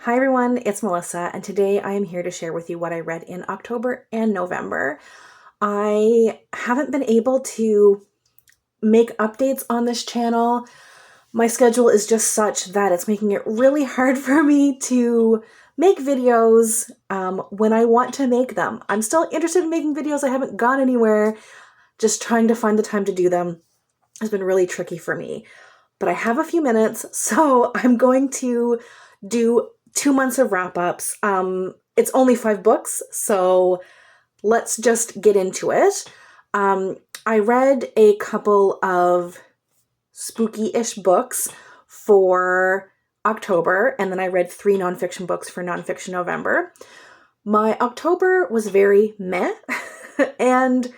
Hi everyone, it's Melissa, and today I am here to share with you what I read in October and November. I haven't been able to make updates on this channel. My schedule is just such that it's making it really hard for me to make videos when I want to make them. I'm still interested in making videos. I haven't gone anywhere. Just trying to find the time to do them has been really tricky for me. But I have a few minutes, so I'm going to do 2 months of wrap-ups. It's only 5 books, so let's just get into it. I read a couple of spooky-ish books for October, and then I read 3 nonfiction books for nonfiction November. My October was very meh, and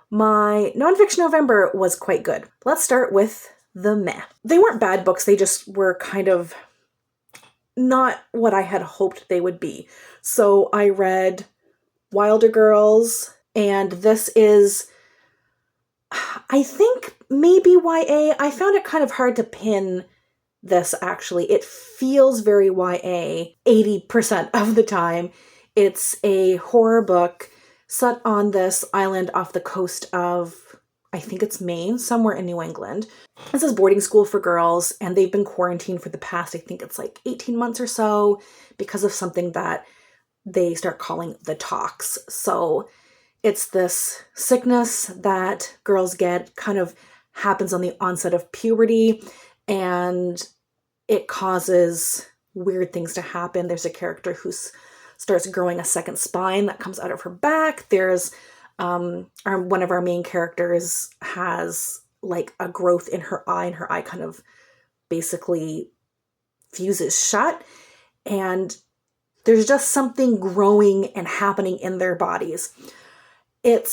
my nonfiction November was quite good. Let's start with the meh. They weren't bad books, they just were kind of not what I had hoped they would be. So I read Wilder Girls, and this is, I think, maybe YA. I found it kind of hard to pin this, actually. It feels very YA 80% of the time. It's a horror book set on this island off the coast of, I think it's Maine, somewhere in New England. This is boarding school for girls, and they've been quarantined for the past, I think it's like 18 months or so, because of something that they start calling the tox. So it's this sickness that girls get, kind of happens on the onset of puberty, and it causes weird things to happen. There's a character who starts growing a second spine that comes out of her back. There's one of our main characters has like a growth in her eye, and her eye kind of basically fuses shut, and there's just something growing and happening in their bodies. It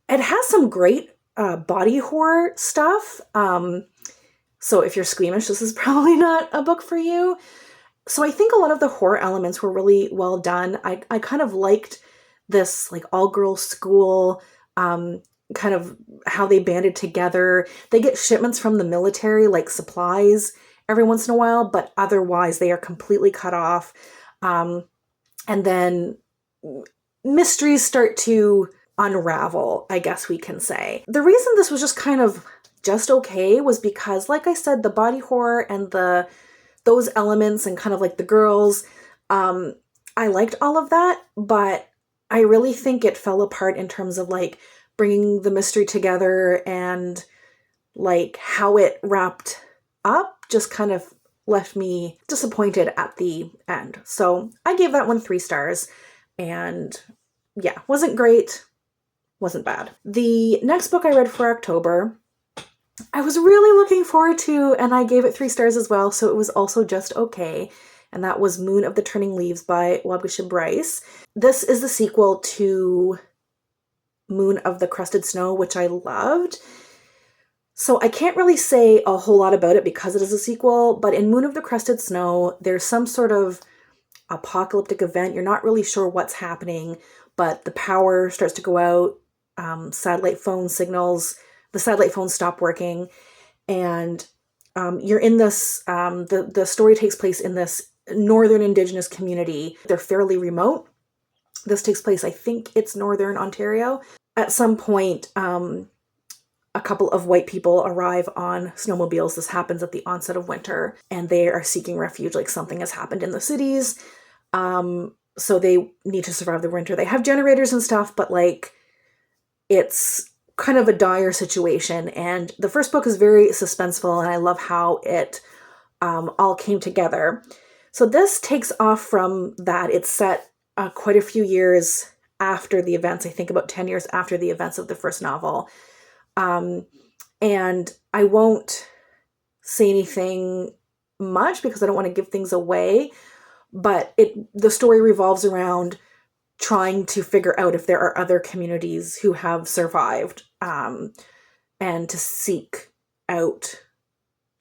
has some great body horror stuff. So if you're squeamish, this is probably not a book for you. So I think a lot of the horror elements were really well done. I kind of liked this like all-girls school, kind of how they banded together. They get shipments from the military, like supplies, every once in a while, but otherwise they are completely cut off. And then mysteries start to unravel, I guess we can say. The reason this was just okay was because, like I said, the body horror and those elements and kind of like the girls, I liked all of that, but I really think it fell apart in terms of like bringing the mystery together, and like how it wrapped up just kind of left me disappointed at the end. So I gave that one 3 stars, and yeah, wasn't great, wasn't bad. The next book I read for October, I was really looking forward to, and I gave it 3 stars as well, so it was also just okay. And that was Moon of the Turning Leaves by Waubgeshig. This is the sequel to Moon of the Crusted Snow, which I loved. So I can't really say a whole lot about it because it is a sequel, but in Moon of the Crusted Snow, there's some sort of apocalyptic event. You're not really sure what's happening, but the power starts to go out, satellite phone signals, the satellite phones stop working, and you're in this, the story takes place in this northern indigenous community. They're fairly remote. This takes place, I think it's northern Ontario. At some point, a couple of white people arrive on snowmobiles. This happens at the onset of winter, and they are seeking refuge, like something has happened in the cities. So they need to survive the winter. They have generators and stuff, but like it's kind of a dire situation. And the first book is very suspenseful, and I love how it all came together. So this takes off from that. It's set quite a few years after the events, I think about 10 years after the events of the first novel. And I won't say anything much because I don't want to give things away, but the story revolves around trying to figure out if there are other communities who have survived, and to seek out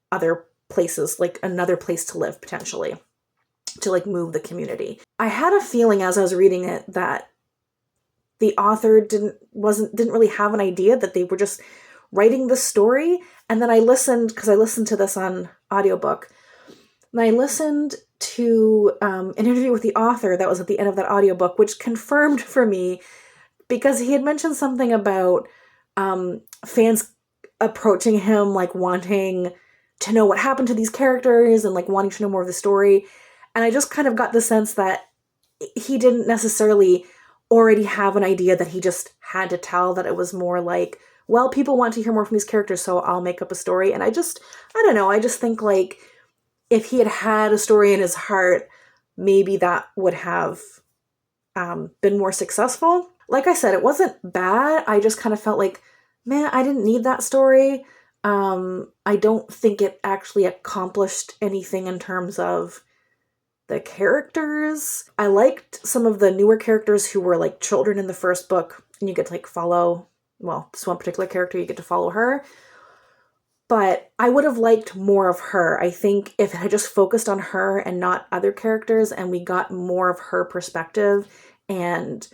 other places, like another place to live potentially, to like move the community. I had a feeling as I was reading it that the author didn't really have an idea, that they were just writing the story. And then I listened, because I listened to this on audiobook. And I listened to an interview with the author that was at the end of that audiobook, which confirmed for me, because he had mentioned something about fans approaching him, like wanting to know what happened to these characters and like wanting to know more of the story. And I just kind of got the sense that he didn't necessarily already have an idea, that he just had to tell, that it was more like, well, people want to hear more from these characters, so I'll make up a story. And I don't know, I just think like if he had had a story in his heart, maybe that would have been more successful. Like I said, it wasn't bad. I just kind of felt like, man, I didn't need that story. I don't think it actually accomplished anything in terms of the characters. I liked some of the newer characters who were like children in the first book, and you get to like follow, well, this one particular character, you get to follow her. But I would have liked more of her. I think if it had just focused on her and not other characters, and we got more of her perspective, and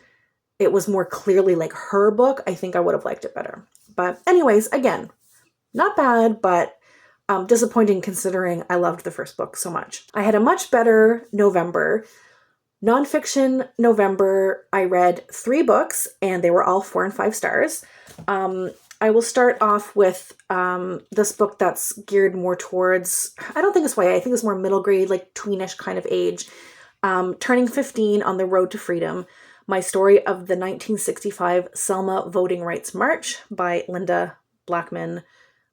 it was more clearly like her book, I think I would have liked it better. But anyways, again, not bad, but disappointing considering I loved the first book so much. I had a much better November. Nonfiction November, I read 3 books, and they were all 4 and 5 stars. I will start off with this book that's geared more towards, I don't think it's YA, I think it's more middle grade, like tweenish kind of age. Turning 15 on the Road to Freedom, My Story of the 1965 Selma Voting Rights March by Lynda, Blackmon,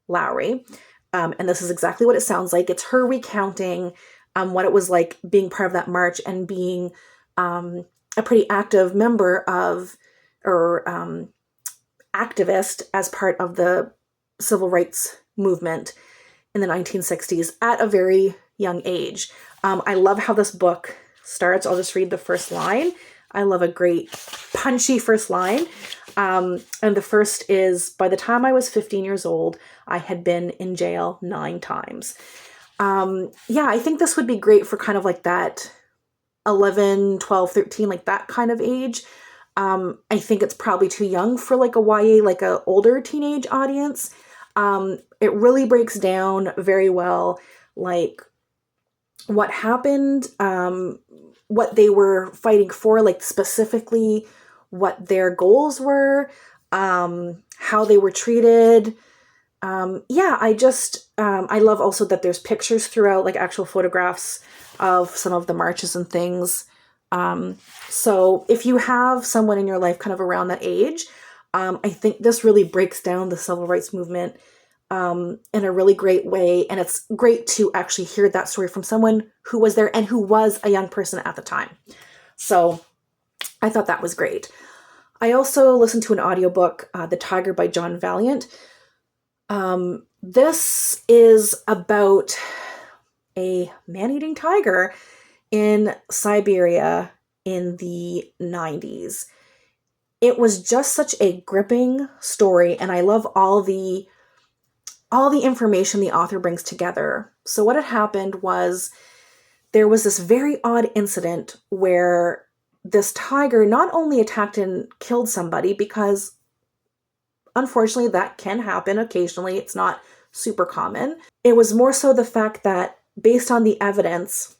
Lowery. And this is exactly what it sounds like. It's her recounting what it was like being part of that march and being a pretty active member of, or activist as part of the civil rights movement in the 1960s at a very young age. I love how this book starts. I'll just read the first line. I love a great punchy first line. And the first is, by the time I was 15 years old, I had been in jail 9 times. Yeah, I think this would be great for kind of like that 11, 12, 13, like that kind of age. I think it's probably too young for like a YA, like a older teenage audience. It really breaks down very well, like what happened, what they were fighting for, like specifically what their goals were, how they were treated. Yeah, I love also that there's pictures throughout, like actual photographs of some of the marches and things. So if you have someone in your life kind of around that age, I think this really breaks down the civil rights movement in a really great way. And it's great to actually hear that story from someone who was there and who was a young person at the time. So I thought that was great. I also listened to an audiobook, The Tiger by John Vaillant. This is about a man-eating tiger in Siberia in the 90s. It was just such a gripping story, and I love all the information the author brings together. So what had happened was there was this very odd incident where this tiger not only attacked and killed somebody, because unfortunately that can happen occasionally, it's not super common. It was more so the fact that based on the evidence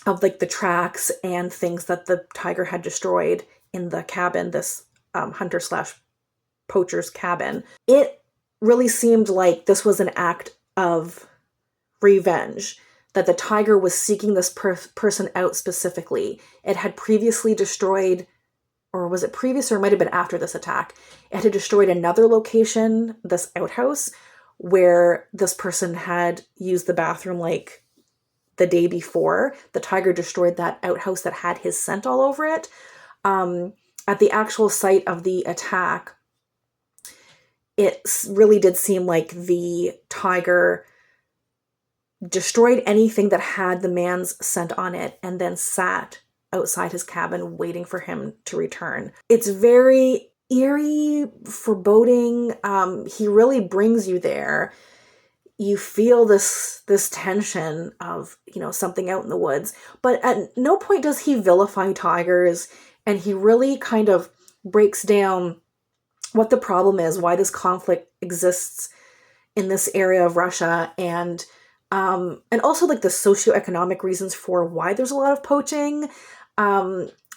of like the tracks and things that the tiger had destroyed in the cabin, this hunter / poacher's cabin, it really seemed like this was an act of revenge, that the tiger was seeking this person out specifically. It had previously destroyed, or was it previous, or it might have been after this attack, it had destroyed another location, this outhouse, where this person had used the bathroom like the day before. The tiger destroyed that outhouse that had his scent all over it. At the actual site of the attack, it really did seem like the tiger destroyed anything that had the man's scent on it and then sat outside his cabin waiting for him to return. It's very eerie, foreboding. He really brings you there. You feel this tension of, something out in the woods, but at no point does he vilify tigers, and he really kind of breaks down what the problem is, why this conflict exists in this area of Russia, and and also like the socioeconomic reasons for why there's a lot of poaching.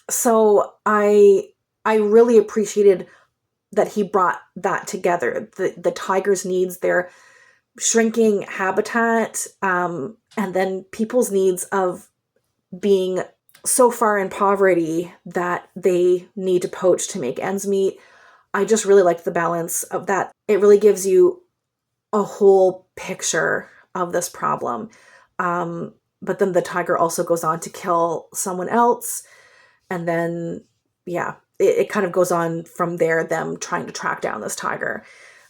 So I really appreciated that he brought that together. The tigers' needs, their shrinking habitat, and then people's needs of being so far in poverty that they need to poach to make ends meet. I just really liked the balance of that. It really gives you a whole picture of this problem. But then the tiger also goes on to kill someone else. And then, yeah, it kind of goes on from there, them trying to track down this tiger.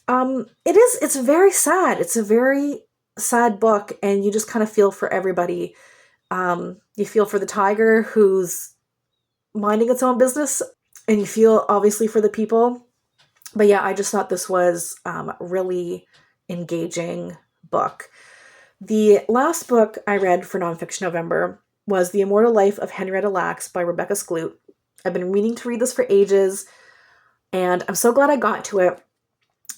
It's very sad. It's a very sad book, and you just kind of feel for everybody. You feel for the tiger who's minding its own business, and you feel obviously for the people. But yeah, I just thought this was a really engaging book. The last book I read for Nonfiction November was The Immortal Life of Henrietta Lacks by Rebecca Skloot. I've been meaning to read this for ages, and I'm so glad I got to it.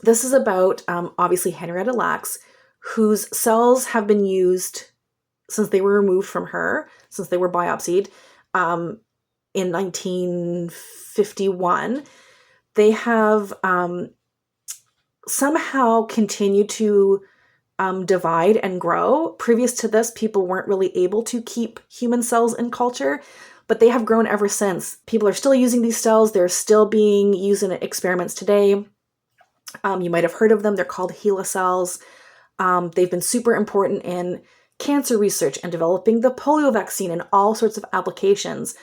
This is about, obviously, Henrietta Lacks, whose cells have been used since they were removed from her, since they were biopsied, in 1951. They have somehow continued to divide and grow. Previous to this, people weren't really able to keep human cells in culture, but they have grown ever since. People are still using these cells. They're still being used in experiments today. You might have heard of them. They're called HeLa cells. They've been super important in cancer research and developing the polio vaccine and all sorts of applications.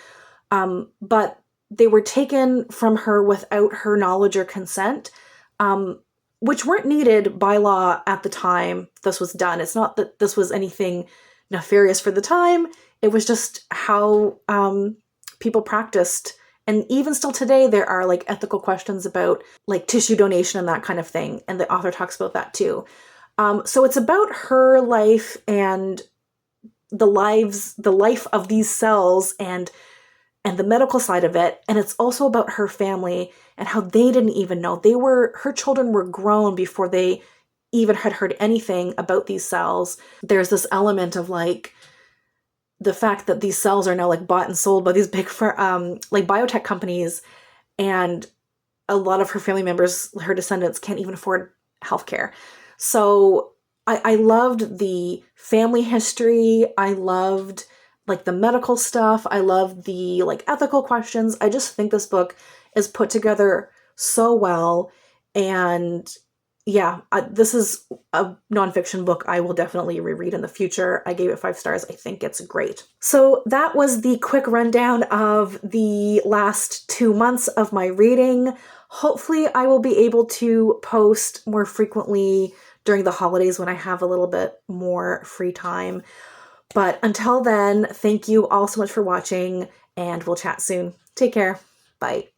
But they were taken from her without her knowledge or consent, which weren't needed by law at the time this was done. It's not that this was anything nefarious for the time. It was just how people practiced. And even still today, there are like ethical questions about like tissue donation and that kind of thing. And the author talks about that too. So it's about her life and the life of these cells and the medical side of it. And it's also about her family and how they didn't even know. Her children were grown before they even had heard anything about these cells. There's this element of like the fact that these cells are now like bought and sold by these big like biotech companies, and a lot of her family members, her descendants, can't even afford healthcare. So I loved the family history. I loved like the medical stuff. I loved the like ethical questions. I just think this book is put together so well. And yeah, this is a nonfiction book I will definitely reread in the future. I gave it 5 stars. I think it's great. So that was the quick rundown of the last 2 months of my reading. Hopefully I will be able to post more frequently during the holidays when I have a little bit more free time. But until then, thank you all so much for watching, and we'll chat soon. Take care. Bye.